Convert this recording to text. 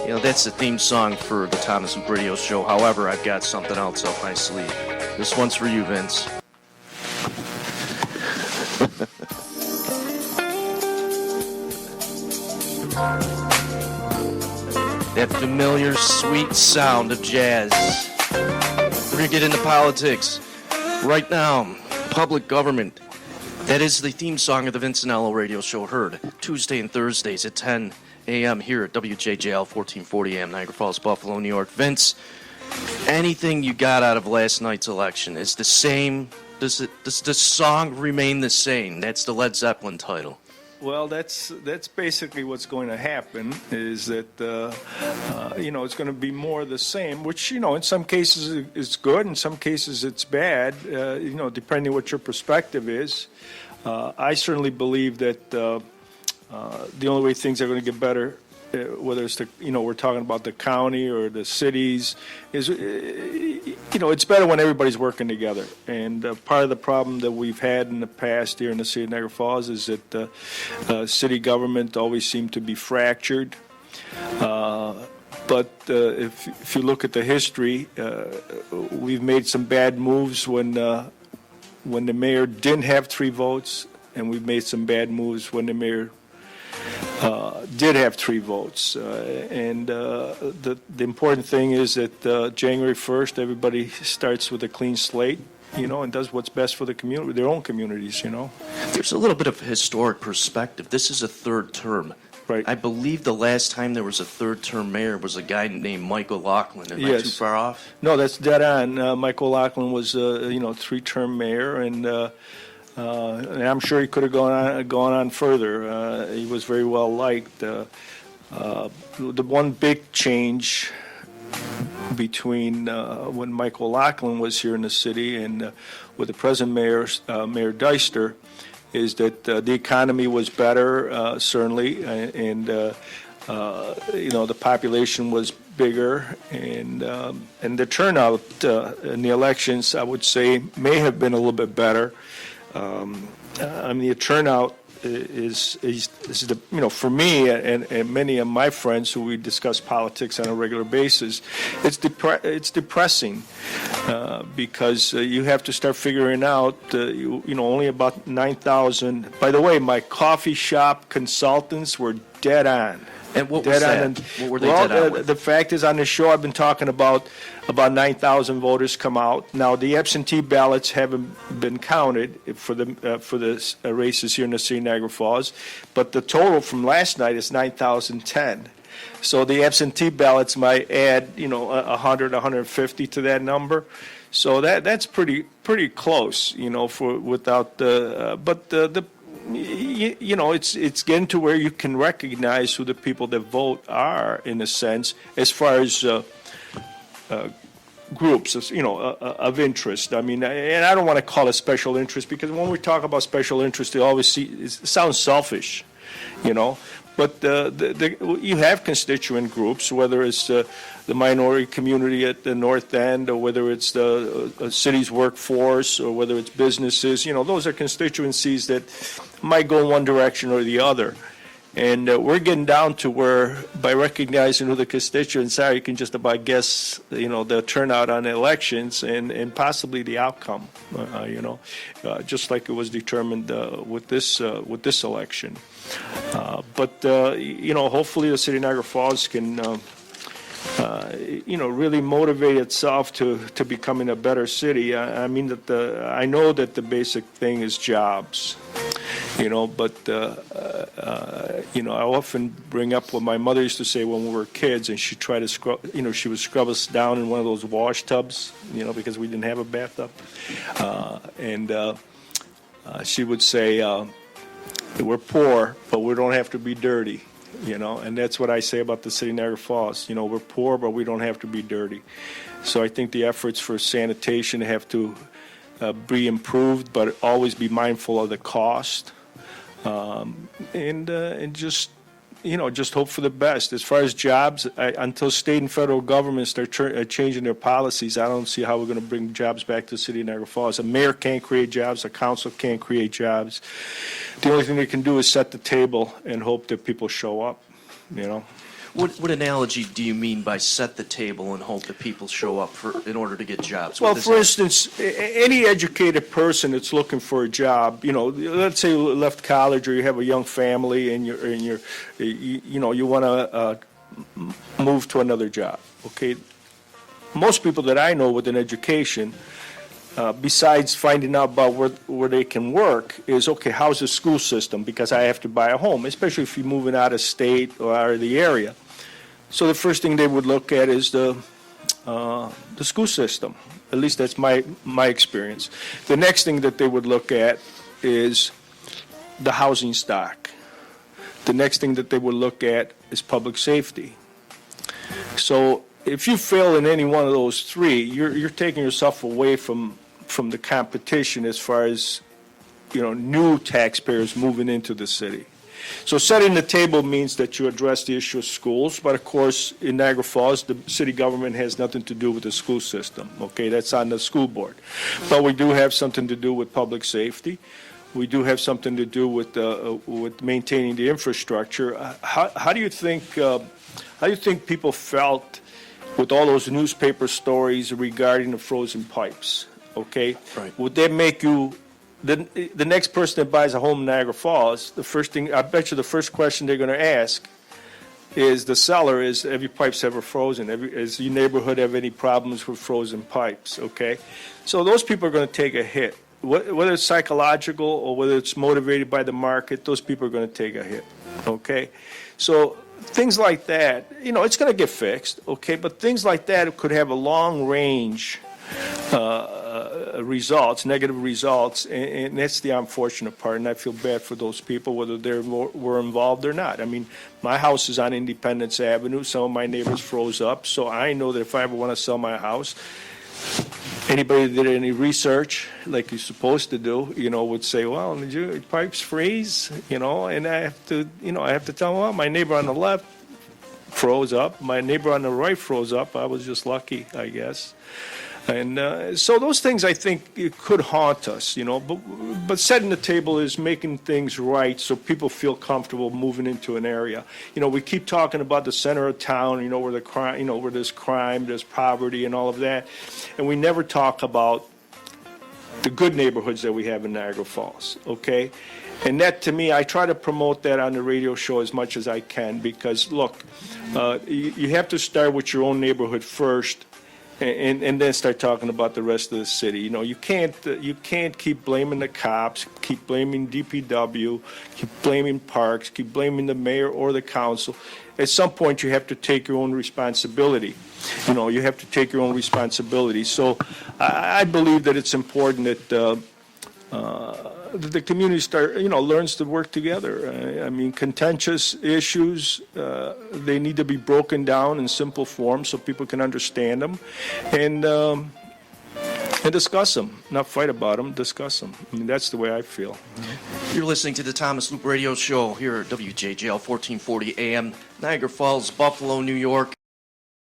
That's the theme song for the Thomas and Radio Show. However, I've got something else up my sleeve. This one's for you, Vince. That familiar, sweet sound of jazz. We're going to get into politics. Right now, public government. That is the theme song of the Vince Anello Radio Show, heard Tuesday and Thursdays at 10 a.m. here at WJJL 1440 AM, Niagara Falls, Buffalo, New York. Vince, anything you got out of last night's election is the same? Does the song remain the same? That's the Led Zeppelin title. Well, that's basically what's going to happen, is that, it's going to be more of the same, which, in some cases is good, in some cases it's bad, depending what your perspective is. I certainly believe that the only way things are going to get better, whether it's we're talking about the county or the cities, is it's better when everybody's working together. And part of the problem that we've had in the past here in the city of Niagara Falls is that city government always seemed to be fractured. But if you look at the history, we've made some bad moves when the mayor didn't have 3 votes, and we've made some bad moves when the mayor did have 3 votes. The important thing is that January 1st, everybody starts with a clean slate, and does what's best for the community, their own communities, There's a little bit of historic perspective. This is a third term. Right. I believe the last time there was a third-term mayor was a guy named Michael Laughlin. Am I Yes. too far off? No, that's dead on. Michael Laughlin was, 3-term mayor, and I'm sure he could have gone on further. He was very well liked. The one big change between when Michael Laughlin was here in the city and with the present mayor, Mayor Deister, is that the economy was better, certainly, and the population was bigger, and the turnout in the elections, I would say, may have been a little bit better. The turnout is for me and many of my friends who we discuss politics on a regular basis, it's depressing because you have to start figuring out only about 9,000. By the way, my coffee shop consultants were dead on. And what was that? What were they dead on with? The fact is, on the show, I've been talking about 9,000 voters come out. Now, the absentee ballots haven't been counted for the races here in the city of Niagara Falls, but the total from last night is 9,010. So the absentee ballots might add, 100, 150 to that number. So that's pretty close, it's getting to where you can recognize who the people that vote are, in a sense, as far as groups, of interest. And I don't want to call it special interest, because when we talk about special interest, it sounds selfish, But you have constituent groups, whether it's the minority community at the North End, or whether it's the city's workforce, or whether it's businesses. Those are constituencies that might go in one direction or the other. And we're getting down to where, by recognizing who the constituents are, you can just about guess, the turnout on the elections and possibly the outcome, just like it was determined with this election. But hopefully the city of Niagara Falls can, really motivate itself to becoming a better city. I know that the basic thing is jobs. But I often bring up what my mother used to say when we were kids, and she tried to she would scrub us down in one of those wash tubs, because we didn't have a bathtub, and she would say, "We're poor, but we don't have to be dirty." And that's what I say about the city of Niagara Falls. We're poor, but we don't have to be dirty. So I think the efforts for sanitation have to be improved, but always be mindful of the cost, and just hope for the best. As far as jobs, until state and federal governments start changing their policies, I don't see how we're going to bring jobs back to the city of Niagara Falls. A mayor can't create jobs. A council can't create jobs. The only thing they can do is set the table and hope that people show up. What analogy do you mean by set the table and hope that people show up in order to get jobs? Well, What does for that- instance, any educated person that's looking for a job, let's say you left college or you have a young family and you want to move to another job, okay? Most people that I know with an education, besides finding out about where they can work, is, okay, how's the school system? Because I have to buy a home, especially if you're moving out of state or out of the area. So the first thing they would look at is the school system. At least that's my experience. The next thing that they would look at is the housing stock. The next thing that they would look at is public safety. So if you fail in any one of those three, you're taking yourself away from the competition as far as new taxpayers moving into the city. So setting the table means that you address the issue of schools, but of course in Niagara Falls the city government has nothing to do with the school system. Okay, that's on the school board. But we do have something to do with public safety. We do have something to do with maintaining the infrastructure. How do you think people felt with all those newspaper stories regarding the frozen pipes? Okay, Right. Would that make you the next person that buys a home in Niagara Falls? The first thing, I bet you, the first question they're going to ask is the seller is, have your pipes ever frozen? Does your neighborhood have any problems with frozen pipes? Okay, so those people are going to take a hit. Whether it's psychological or whether it's motivated by the market, those people are going to take a hit. Okay, so things like that, it's going to get fixed. Okay, but things like that could have a long range results, negative results, and that's the unfortunate part. And I feel bad for those people, whether they were involved or not. I mean, my house is on Independence Avenue. Some of my neighbors froze up, so I know that if I ever want to sell my house, anybody that did any research, like you're supposed to do, would say, well, did your pipes freeze? And I have to tell them, well, my neighbor on the left froze up. My neighbor on the right froze up. I was just lucky, I guess. And so those things, I think, it could haunt us, but setting the table is making things right so people feel comfortable moving into an area. We keep talking about the center of town, where the crime, where there's crime, there's poverty and all of that, and we never talk about the good neighborhoods that we have in Niagara Falls, okay? And that, to me, I try to promote that on the radio show as much as I can, because, look, you have to start with your own neighborhood first, and then start talking about the rest of the city. You can't keep blaming the cops, keep blaming DPW, keep blaming parks, keep blaming the mayor or the council. At some point, you have to take your own responsibility. You have to take your own responsibility. So I believe that it's important that the community learns to work together. I mean, contentious issues, they need to be broken down in simple form so people can understand them, and discuss them, not fight about them, discuss them. I mean, that's the way I feel. You're listening to the Thomas Loop Radio Show here at WJJL 1440 AM, Niagara Falls, Buffalo, New York.